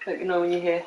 Let me know when you're here.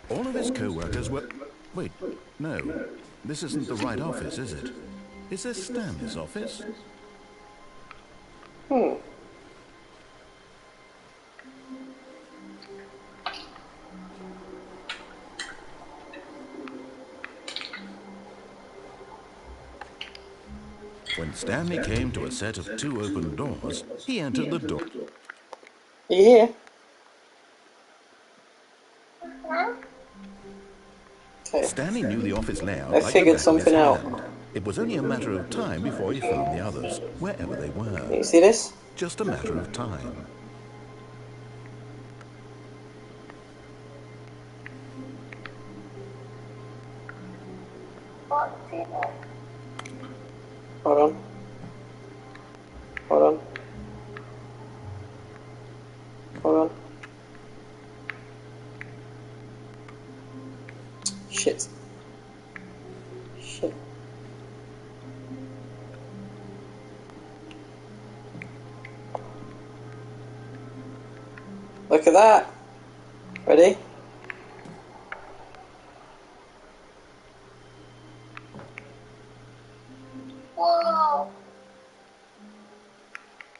All of his co-workers were... Wait, no. This isn't the right office, is it? Is this Stanley's office? When Stanley came to a set of 2 open doors, he entered the door. Yeah. Okay. Stanley knew the office layout I like figured the back of his something out. hand. It was only a matter of time before he found the others, wherever they were. You see this? Just a matter of time. Hold on. Hold on. Hold on. Shit. Shit. Look at that. Ready? Whoa!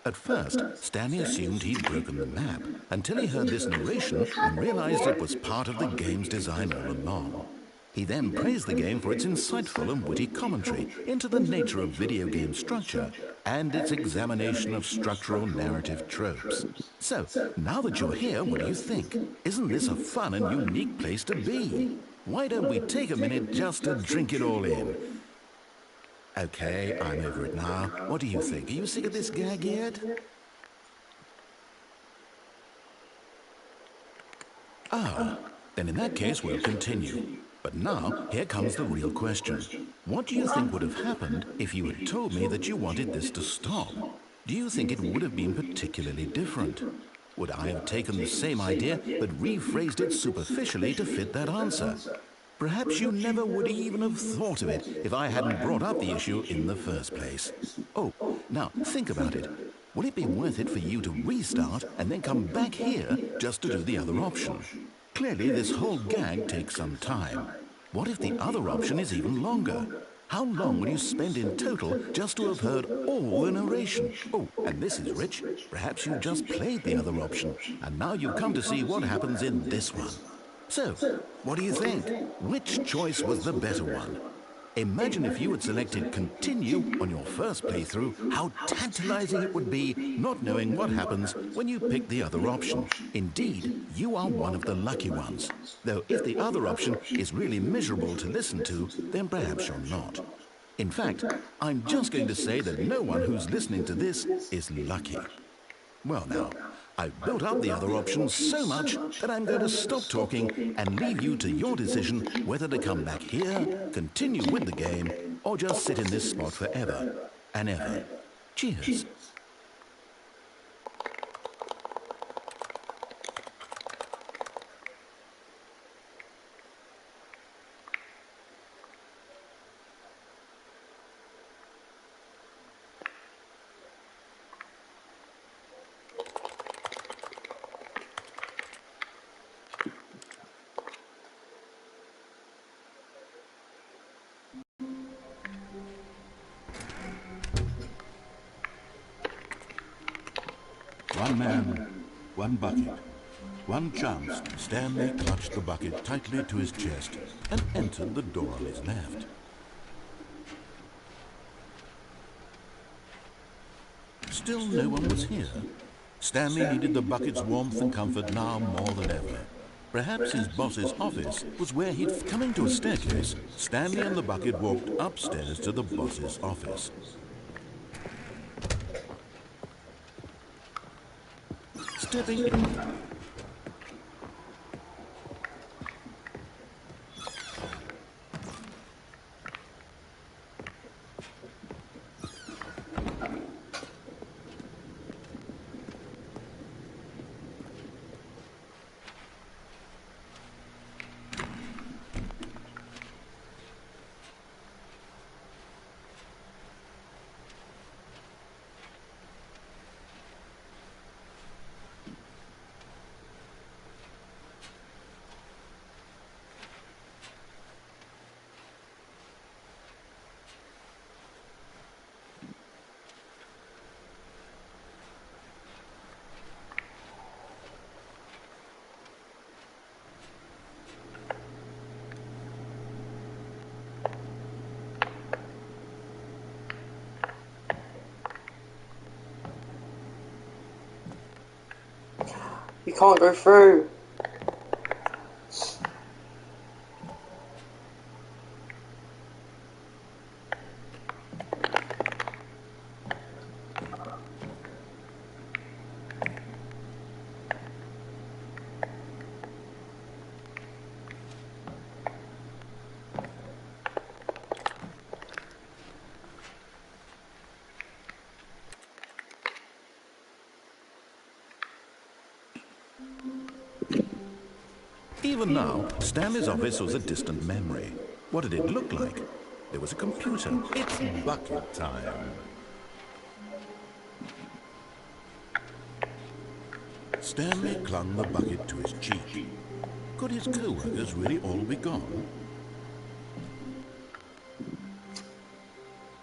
At first, Stanley assumed he'd broken the map until he heard this narration and realized it was part of the game's design all along. He then praised the game for its insightful and witty commentary into the nature of video game structure and its examination of structural narrative tropes. So, now that you're here, what do you think? Isn't this a fun and unique place to be? Why don't we take a minute just to drink it all in? Okay, I'm over it now. What do you think? Are you sick of this gag yet? Ah, then in that case we'll continue. But now, here comes the real question. What do you think would have happened if you had told me that you wanted this to stop? Do you think it would have been particularly different? Would I have taken the same idea but rephrased it superficially to fit that answer? Perhaps you never would even have thought of it if I hadn't brought up the issue in the first place. Oh, now think about it. Would it be worth it for you to restart and then come back here just to do the other option? Clearly, this whole gag takes some time. What if the other option is even longer? How long will you spend in total just to have heard all the narration? Oh, and this is rich. Perhaps you've just played the other option, and now you've come to see what happens in this one. So, what do you think? Which choice was the better one? Imagine if you had selected continue on your first playthrough, how tantalizing it would be not knowing what happens when you pick the other option. Indeed, you are one of the lucky ones. Though if the other option is really miserable to listen to, then perhaps you're not. In fact, I'm just going to say that no one who's listening to this is lucky. Well now, I've built up the other options so much that I'm going to stop talking and leave you to your decision whether to come back here, continue with the game, or just sit in this spot forever and ever. Cheers. One man, one bucket. One chance, Stanley clutched the bucket tightly to his chest and entered the door on his left. Still no one was here. Stanley needed the bucket's warmth and comfort now more than ever. Perhaps his boss's office was where he'd... Coming to a staircase, Stanley and the bucket walked upstairs to the boss's office. Stepping in... You can't go through. Even now, Stanley's office was a distant memory. What did it look like? There was a computer. It's bucket time. Stanley clung the bucket to his cheek. Could his co-workers really all be gone?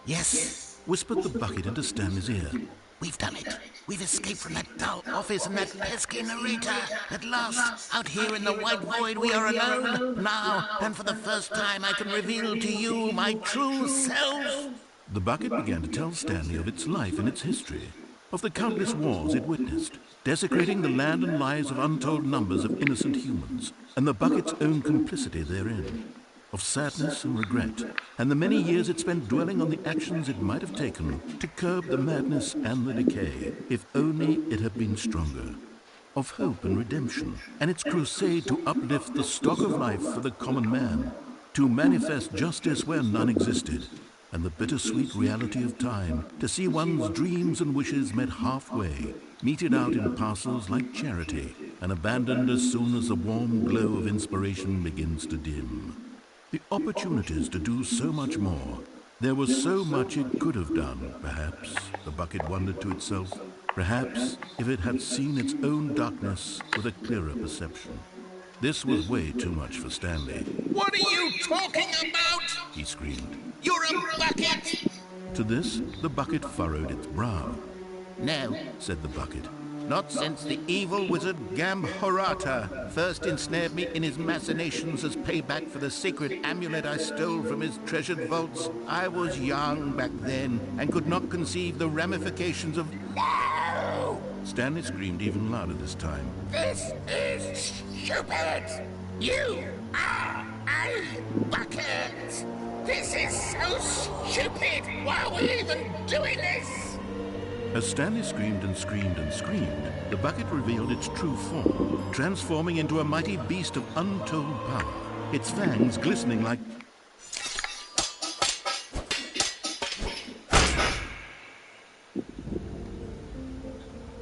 Yes, Whispered the bucket into Stanley's ear. we've done it. We've escaped from that dull office and that pesky narrator. At last, out here in the white void, we are alone. Now, and for the first time, I can reveal to you my true self. The bucket began to tell Stanley of its life and its history, of the countless wars it witnessed, desecrating the land and lives of untold numbers of innocent humans, and the bucket's own complicity therein, of sadness and regret, and the many years it spent dwelling on the actions it might have taken to curb the madness and the decay, if only it had been stronger, of hope and redemption, and its crusade to uplift the stock of life for the common man, to manifest justice where none existed, and the bittersweet reality of time, to see one's dreams and wishes met halfway, meted out in parcels like charity, and abandoned as soon as the warm glow of inspiration begins to dim. The opportunities to do so much more. There was so much it could have done, perhaps, the bucket wondered to itself. Perhaps if it had seen its own darkness with a clearer perception. This was way too much for Stanley. What are you talking about? He screamed. You're a bucket! To this, the bucket furrowed its brow. No, Said the bucket. not since the evil wizard Gambhorata first ensnared me in his machinations as payback for the sacred amulet I stole from his treasured vaults. I was young back then and could not conceive the ramifications of... No! Stanley screamed even louder this time. This is stupid! You are a bucket! This is so stupid! Why are we even doing this? As Stanley screamed and screamed and screamed, the bucket revealed its true form, transforming into a mighty beast of untold power, its fangs glistening like...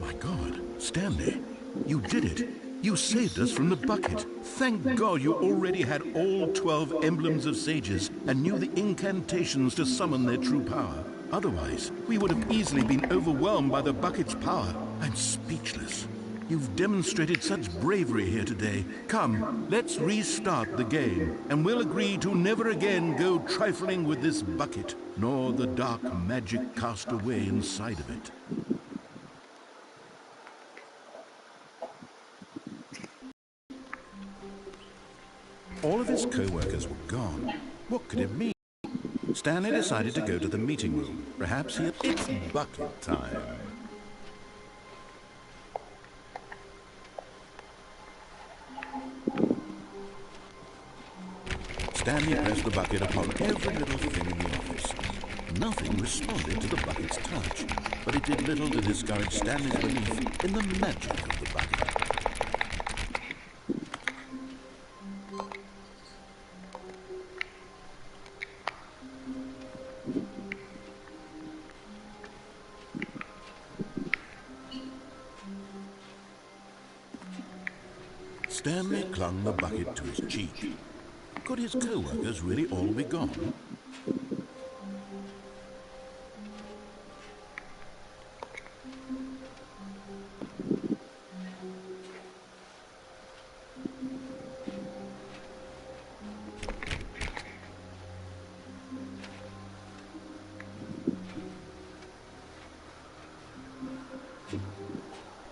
My God, Stanley, you did it. You saved us from the bucket. Thank God you already had all 12 emblems of sages and knew the incantations to summon their true power. Otherwise, we would have easily been overwhelmed by the bucket's power. I'm speechless. You've demonstrated such bravery here today. Come, let's restart the game, and we'll agree to never again go trifling with this bucket, nor the dark magic cast away inside of it. All of his co-workers were gone. What could it mean? Stanley decided to go to the meeting room. Perhaps he had... It's bucket time. Stanley pressed the bucket upon every little thing in the office. Nothing responded to the bucket's touch, but it did little to discourage Stanley's belief in the magic of the bucket. Stanley clung the bucket to his cheek. Could his co-workers really all be gone?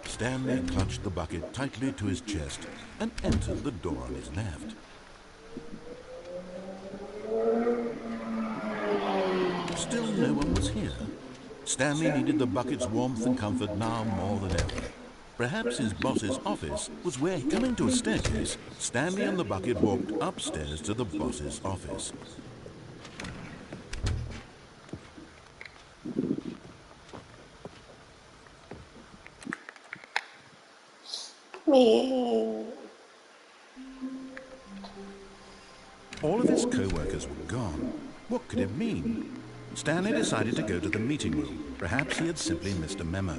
Stanley clutched the bucket tightly to his chest and entered the door on his left. Still no one was here. Stanley needed the bucket's warmth and comfort now more than ever. Perhaps his boss's office was where, coming to a staircase, Stanley and the bucket walked upstairs to the boss's office. Me. All of his co-workers were gone. What could it mean? Stanley decided to go to the meeting room. Perhaps he had simply missed a memo.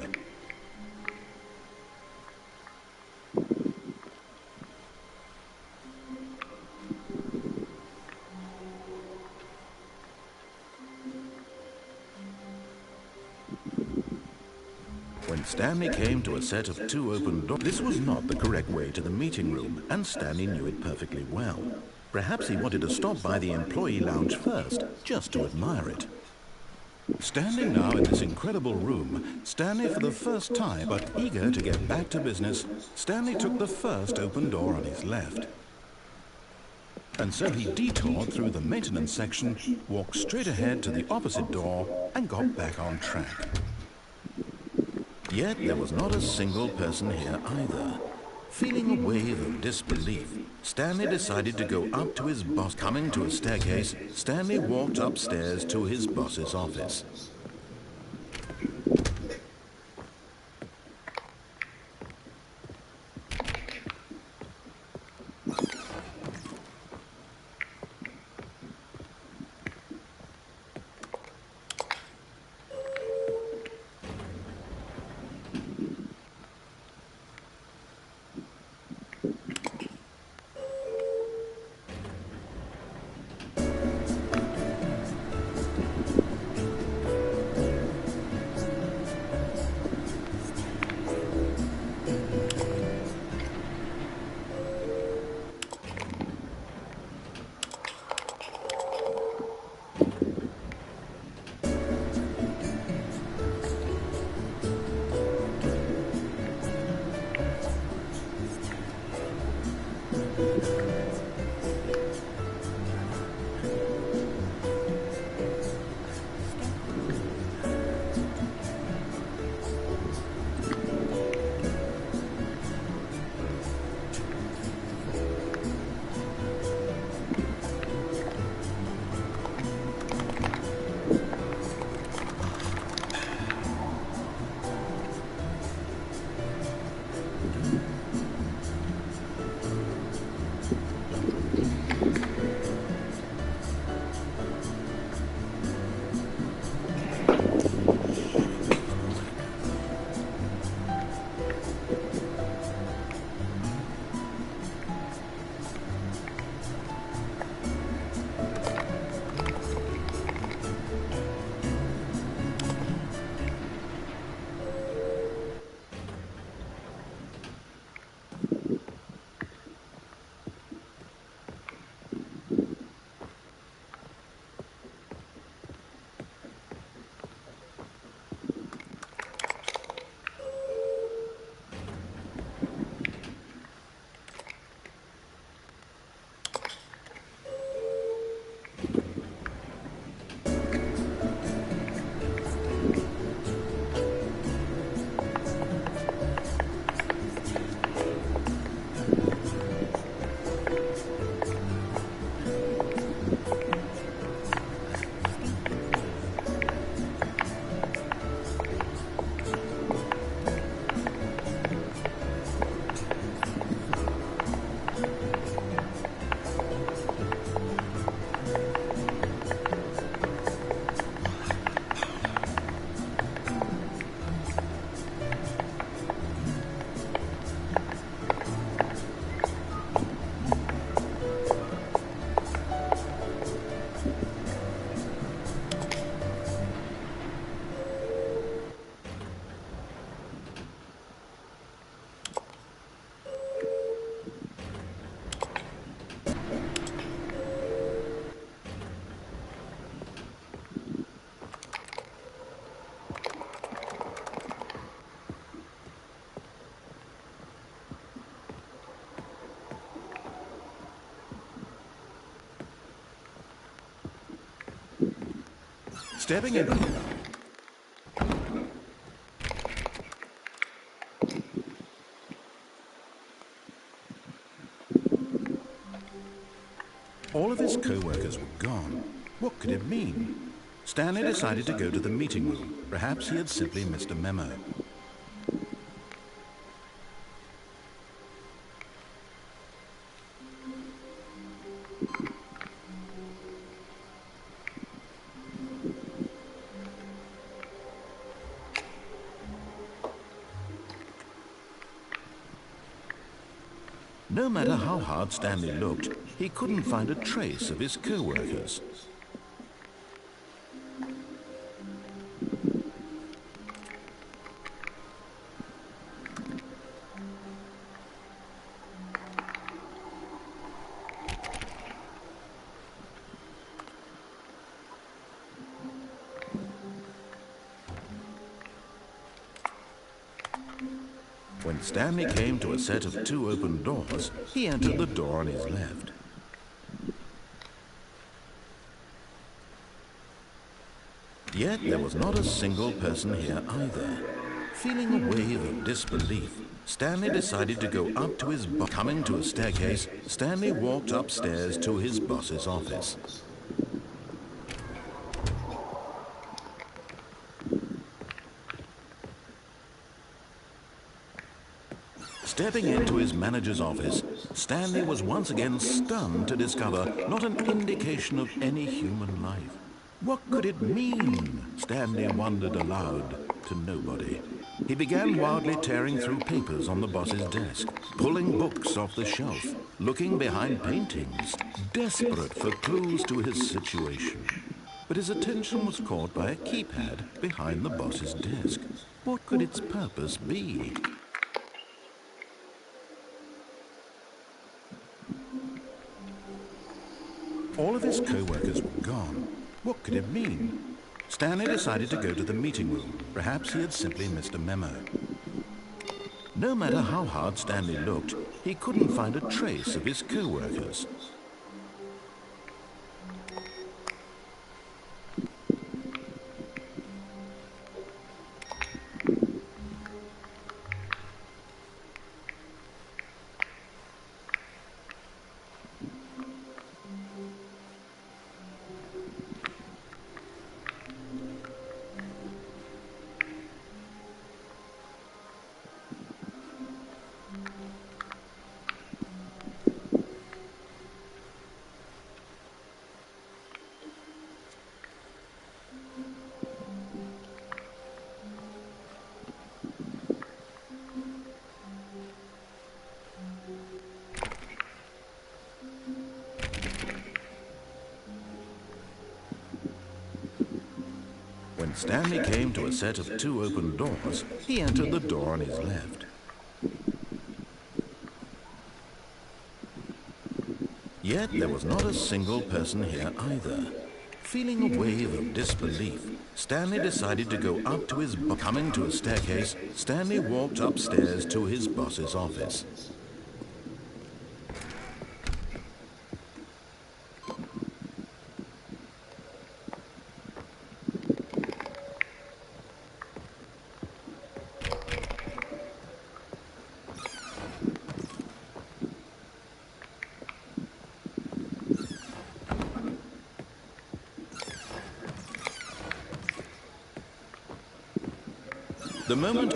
When Stanley came to a set of 2 open doors, this was not the correct way to the meeting room, and Stanley knew it perfectly well. Perhaps he wanted to stop by the employee lounge first, just to admire it. Standing now in this incredible room, Stanley for the first time, but eager to get back to business, Stanley took the first open door on his left. And so he detoured through the maintenance section, walked straight ahead to the opposite door, and got back on track. Yet there was not a single person here either. Feeling a wave of disbelief, Stanley decided to go up to his boss. Coming to a staircase, Stanley walked upstairs to his boss's office. Stepping in. All of his co-workers were gone. What could it mean? Stanley decided to go to the meeting room. Perhaps he had simply missed a memo. No matter how hard Stanley looked, he couldn't find a trace of his co-workers. When Stanley came to a set of 2 open doors, he entered the door on his left. Yet there was not a single person here either. Feeling a wave of disbelief, Stanley decided to go up to his boss. Coming to a staircase, Stanley walked upstairs to his boss's office. Stepping into his manager's office, Stanley was once again stunned to discover not an indication of any human life. What could it mean? Stanley wondered aloud to nobody. He began wildly tearing through papers on the boss's desk, pulling books off the shelf, looking behind paintings, desperate for clues to his situation. But his attention was caught by a keypad behind the boss's desk. What could its purpose be? All of his co-workers were gone. What could it mean? Stanley decided to go to the meeting room. Perhaps he had simply missed a memo. No matter how hard Stanley looked, he couldn't find a trace of his co-workers. When Stanley came to a set of 2 open doors, he entered the door on his left. Yet there was not a single person here either. Feeling a wave of disbelief, Stanley decided to go up to his boss. Coming to a staircase, Stanley walked upstairs to his boss's office. The moment...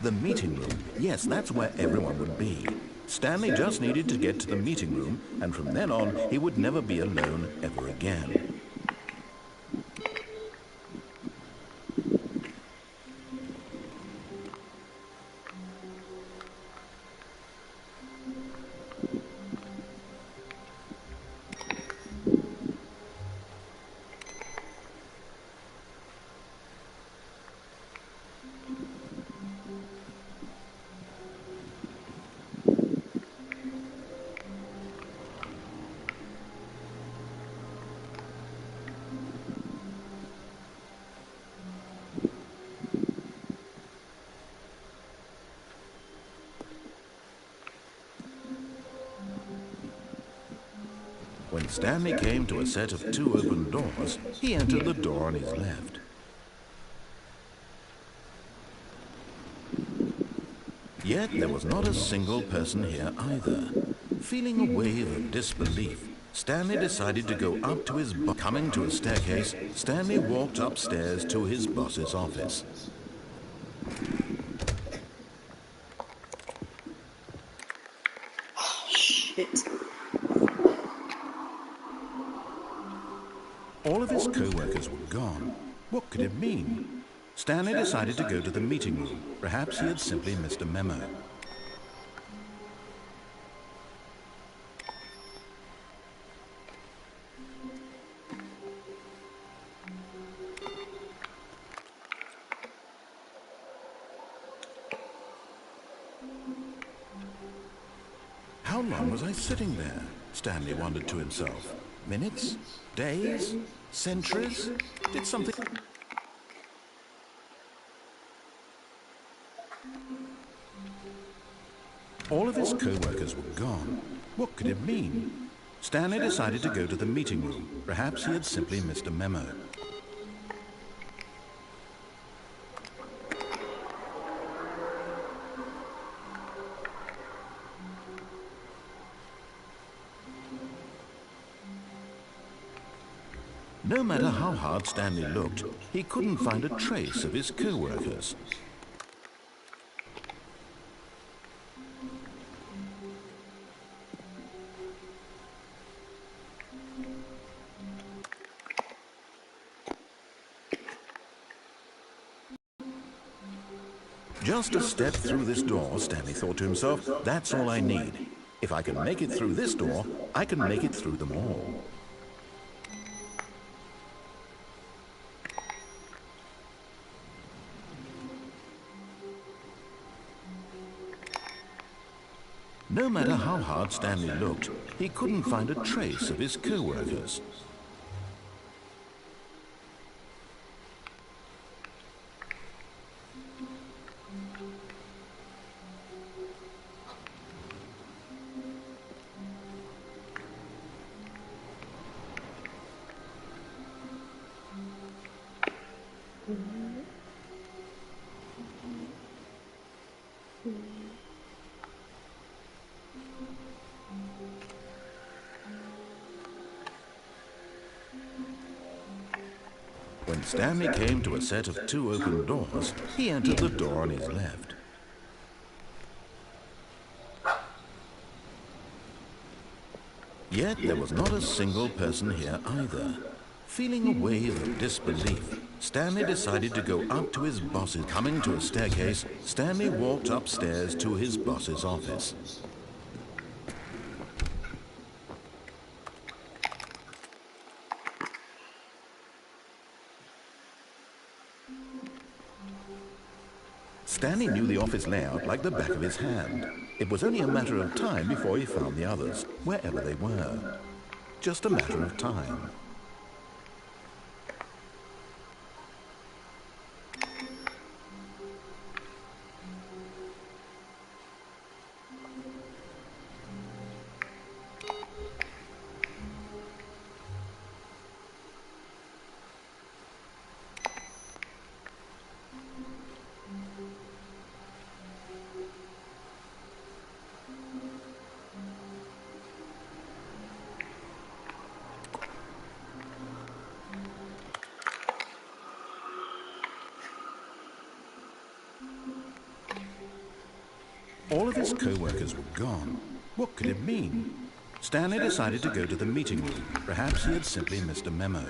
The meeting room. Yes, that's where everyone would be. Stanley just needed to get to the meeting room, and from then on, he would never be alone ever again. When Stanley came to a set of 2 open doors, he entered the door on his left. Yet there was not a single person here either. Feeling a wave of disbelief, Stanley decided to go up to his boss. Coming to a staircase, Stanley walked upstairs to his boss's office. Shit. All of his co-workers were gone. What could it mean? Stanley decided to go to the meeting room. Perhaps he had simply missed a memo. How long was I sitting there? Stanley wondered to himself. Minutes? Days? Centuries? Did something... All of his co-workers were gone. What could it mean? Stanley decided to go to the meeting room. Perhaps he had simply missed a memo. No matter how hard Stanley looked, he couldn't find a trace of his co-workers. Just a step through this door, Stanley thought to himself, that's all I need. If I can make it through this door, I can make it through them all. No matter how hard Stanley looked, he couldn't find a trace of his co-workers. When Stanley came to a set of 2 open doors, he entered the door on his left. Yet there was not a single person here either. Feeling a wave of disbelief, Stanley decided to go up to his boss's. Coming to a staircase, Stanley walked upstairs to his boss's office. Stanley knew the office layout like the back of his hand. It was only a matter of time before he found the others, wherever they were. Just a matter of time. All of his co-workers were gone. What could it mean? Stanley decided to go to the meeting room. Perhaps he had simply missed a memo.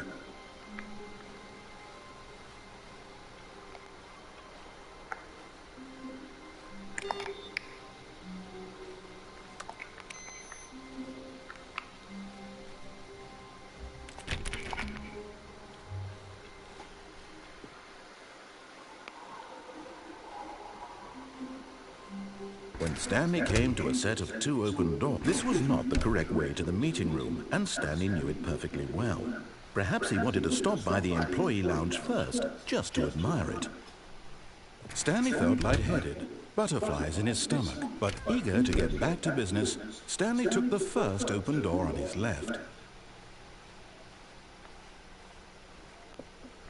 When Stanley came to a set of 2 open doors, this was not the correct way to the meeting room, and Stanley knew it perfectly well. Perhaps he wanted to stop by the employee lounge first, just to admire it. Stanley felt lightheaded, butterflies in his stomach, but eager to get back to business, Stanley took the first open door on his left.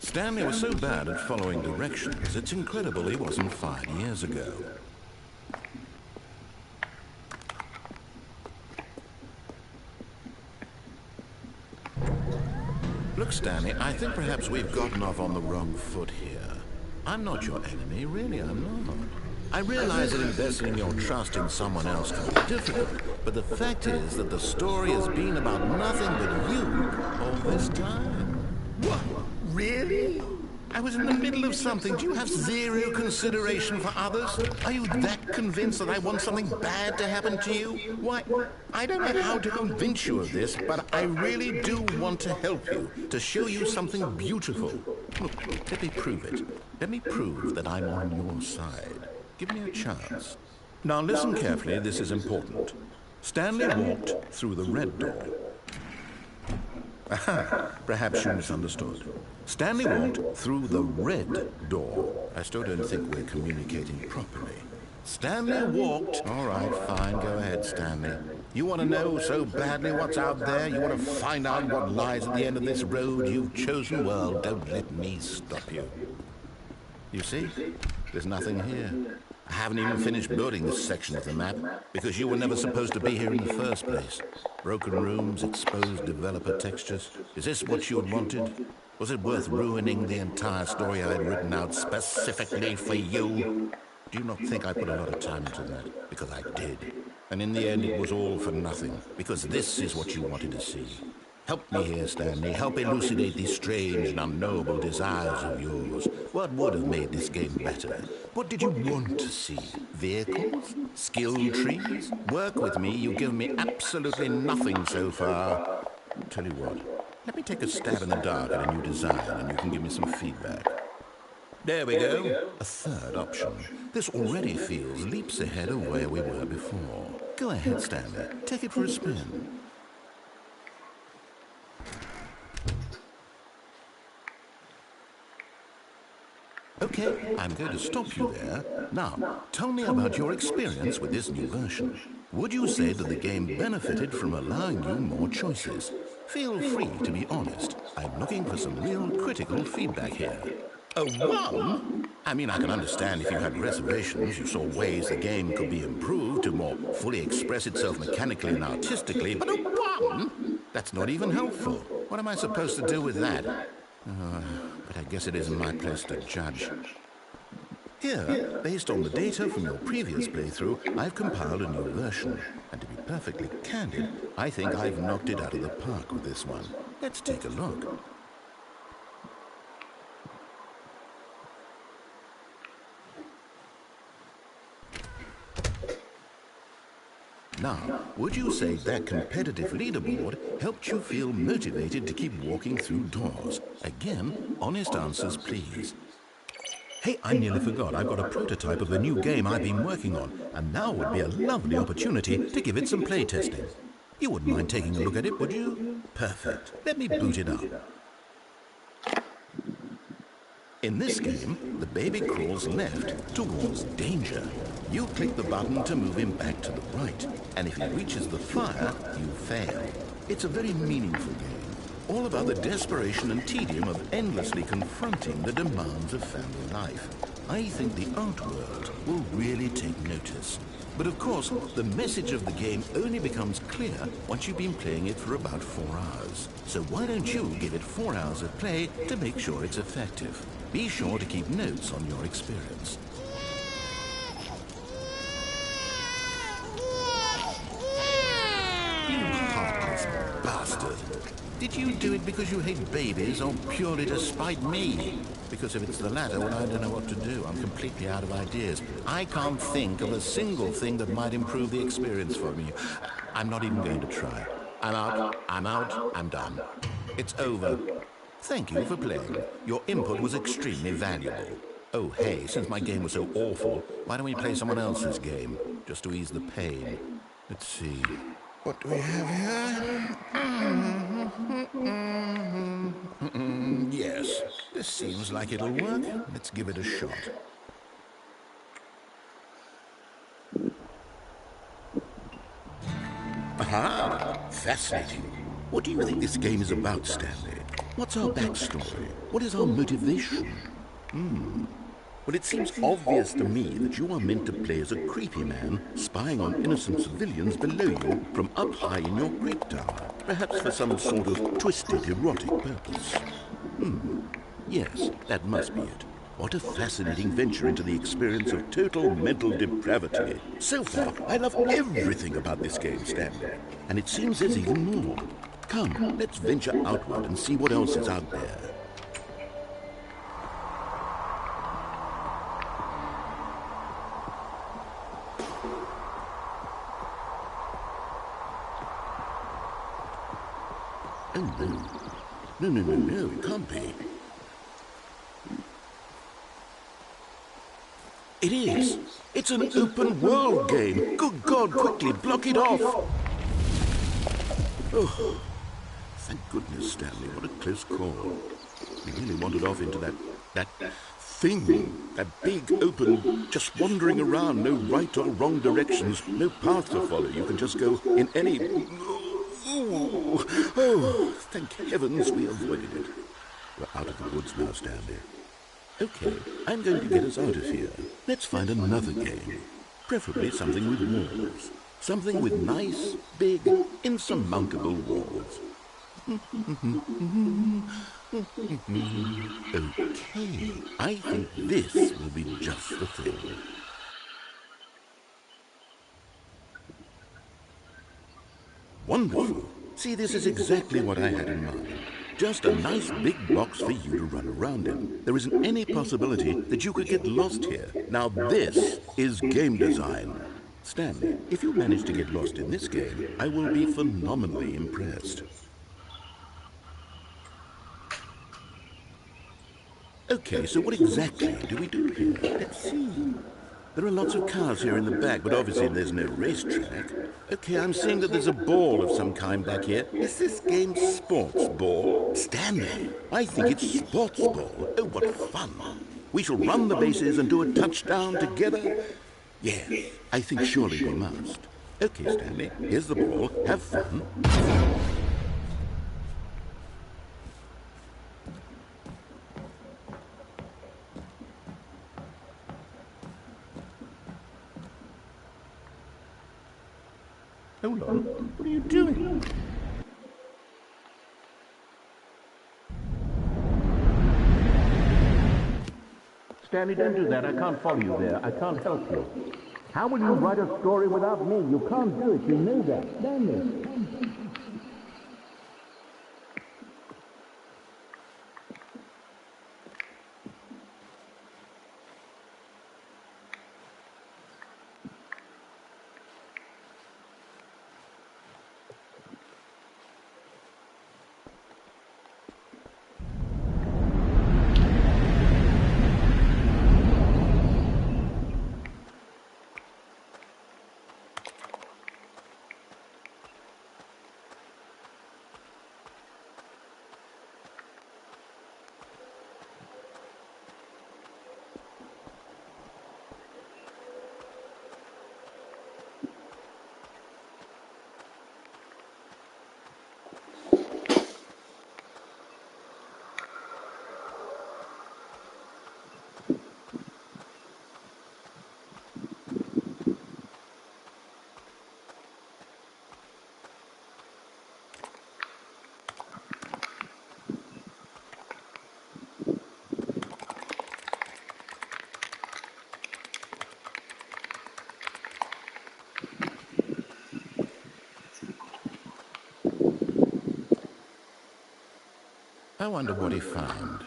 Stanley was so bad at following directions, it's incredible he wasn't fired years ago. Look, Stanley, I think perhaps we've gotten off on the wrong foot here. I'm not your enemy, really, I'm not. I realize that investing your trust in someone else can be difficult, but the fact is that the story has been about nothing but you all this time. What? Really? I was in the middle of something. Do you have zero consideration for others? Are you that convinced that I want something bad to happen to you? Why, I don't know how to convince you of this, but I really do want to help you, to show you something beautiful. Look, let me prove it. Let me prove that I'm on your side. Give me a chance. Now listen carefully, this is important. Stanley walked through the red door. Aha, perhaps you misunderstood. Stanley walked through the red door. I still don't think we're communicating properly. Stanley walked... All right, fine, go ahead, Stanley. You want to know so badly what's out there? You want to find out what lies at the end of this road you've chosen? Well, don't let me stop you. You see? There's nothing here. I haven't even finished building this section of the map, because you were never supposed to be here in the first place. Broken rooms, exposed developer textures. Is this what you had wanted? Was it worth ruining the entire story I had written out specifically for you? Do you not think I put a lot of time into that? Because I did. And in the end, it was all for nothing, because this is what you wanted to see. Help me here, Stanley. Help elucidate these strange and unknowable desires of yours. What would have made this game better? What did you want to see? Vehicles? Skill trees? Work with me. You've given me absolutely nothing so far. I'll tell you what. Let me take a stab in the dark at a new design, and you can give me some feedback. There we go. A third option. This already feels leaps ahead of where we were before. Go ahead, Stanley. Take it for a spin. Okay, I'm going to stop you there. Now, tell me about your experience with this new version. Would you say that the game benefited from allowing you more choices? Feel free to be honest. I'm looking for some real critical feedback here. A 1? I mean, I can understand if you had reservations, you saw ways the game could be improved to more fully express itself mechanically and artistically, but a 1? That's not even helpful. What am I supposed to do with that? But I guess it isn't my place to judge. Here, based on the data from your previous playthrough, I've compiled a new version. And to be perfectly candid, I think I've knocked it out of the park with this one. Let's take a look. Now, would you say that competitive leaderboard helped you feel motivated to keep walking through doors? Again, honest answers, please. Hey, I nearly forgot. I've got a prototype of a new game I've been working on, and now would be a lovely opportunity to give it some playtesting. You wouldn't mind taking a look at it, would you? Perfect. Let me boot it up. In this game, the baby crawls left towards danger. You click the button to move him back to the right, and if he reaches the fire, you fail. It's a very meaningful game, all about the desperation and tedium of endlessly confronting the demands of family life. I think the art world will really take notice. But of course, the message of the game only becomes clear once you've been playing it for about 4 hours. So why don't you give it 4 hours of play to make sure it's effective? Be sure to keep notes on your experience. bastard. Did you do it because you hate babies or purely to spite me? Because if it's the latter, well, I don't know what to do. I'm completely out of ideas. I can't think of a single thing that might improve the experience for me. I'm not even going to try. I'm out, I'm done. It's over. Thank you for playing. Your input was extremely valuable. Oh, hey, since my game was so awful, why don't we play someone else's game, just to ease the pain? Let's see. What do we have here? Yes, this seems like it'll work. Let's give it a shot. Aha! Fascinating. What do you think this game is about, Stanley? What's our backstory? What is our motivation? Well, it seems obvious to me that you are meant to play as a creepy man spying on innocent civilians below you from up high in your creep tower, perhaps for some sort of twisted erotic purpose. Yes, that must be it. What a fascinating venture into the experience of total mental depravity. So far, I love everything about this game, Stanley. And it seems there's even more. Come, let's venture outward and see what else is out there. Oh, no. No, it can't be. It is. It's an open world game. Good God, quickly, block it off. Oh, thank goodness, Stanley. What a close call. We really wandered off into that thing. That big, open, just wandering around. No right or wrong directions. No path to follow. You can just go in any... Oh, thank heavens we avoided it. We're out of the woods now, Stanley. Okay, I'm going to get us out of here. Let's find another game. Preferably something with walls. Something with nice, big, insurmountable walls. Okay, I think this will be just the thing. Wonderful. See, this is exactly what I had in mind. Just a nice big box for you to run around in. There isn't any possibility that you could get lost here. Now this is game design. Stanley, if you manage to get lost in this game, I will be phenomenally impressed. Okay, so what exactly do we do here? Let's see. There are lots of cars here in the back, but obviously there's no racetrack. Okay, I'm seeing that there's a ball of some kind back here. Is this game sports ball? Stanley, I think it's sports ball. Oh, what fun. We shall run the bases and do a touchdown together. Yes, I think surely we must. Okay, Stanley, here's the ball. Have fun. Hold on. What are you doing? Stanley, don't do that. I can't follow you there. I can't help you. How will you write a story without me? You can't do it. You know that. Stanley. I wonder what he found.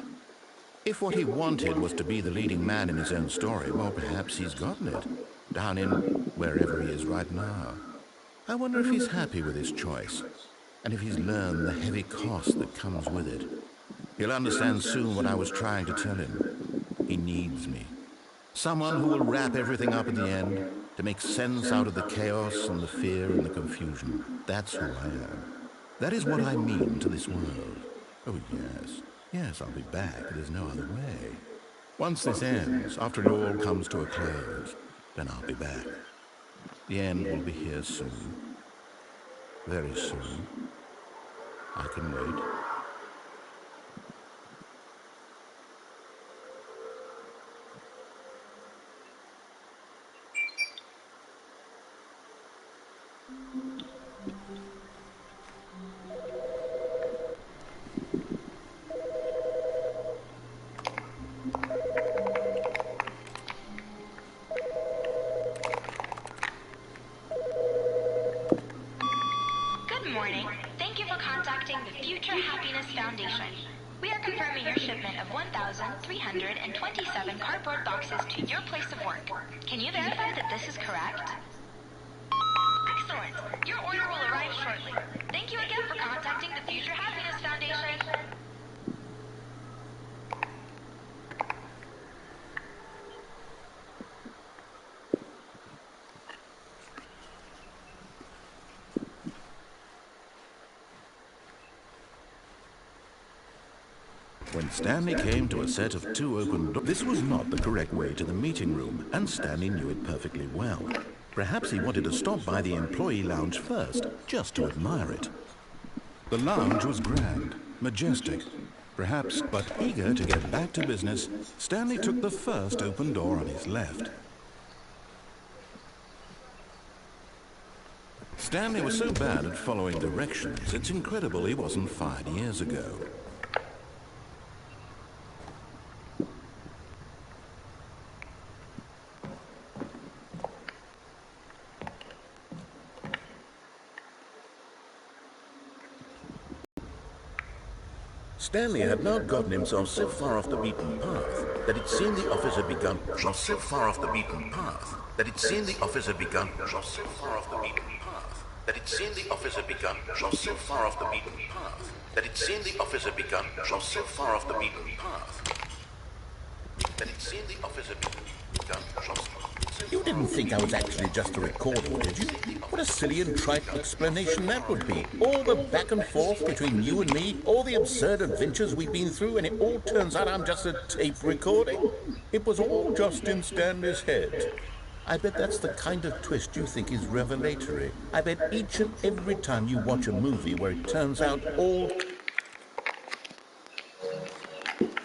If what he wanted was to be the leading man in his own story, well, perhaps he's gotten it, down in wherever he is right now. I wonder if he's happy with his choice, and if he's learned the heavy cost that comes with it. He'll understand soon what I was trying to tell him. He needs me. Someone who will wrap everything up at the end, to make sense out of the chaos and the fear and the confusion. That's who I am. That is what I mean to this world. Oh, yes. Yes, I'll be back. There's no other way. Once this ends, after it all comes to a close, then I'll be back. The end will be here soon. Very soon. I can wait. We are confirming your shipment of 1,327 cardboard boxes to your place of work. Can you verify that this is correct? Excellent. Your order will arrive shortly. Thank you again for contacting the Future Happiness Foundation. When Stanley came to a set of 2 open doors, this was not the correct way to the meeting room, and Stanley knew it perfectly well. Perhaps he wanted to stop by the employee lounge first, just to admire it. The lounge was grand, majestic, perhaps, but eager to get back to business, Stanley took the first open door on his left. Stanley was so bad at following directions, it's incredible he wasn't fired years ago. Stanley had now gotten himself so far off the beaten path that it seemed the office had begun. So far off the beaten path that it seemed the office had begun. So far off the beaten path that it seemed the office had begun. So far off the beaten path that it seemed the office had begun. So far off the beaten path that it seemed the office had begun. You didn't think I was actually just a recorder, did you? What a silly and trite explanation that would be. All the back and forth between you and me, all the absurd adventures we've been through, and it all turns out I'm just a tape recording? It was all just in Stanley's head. I bet that's the kind of twist you think is revelatory. I bet each and every time you watch a movie where it turns out all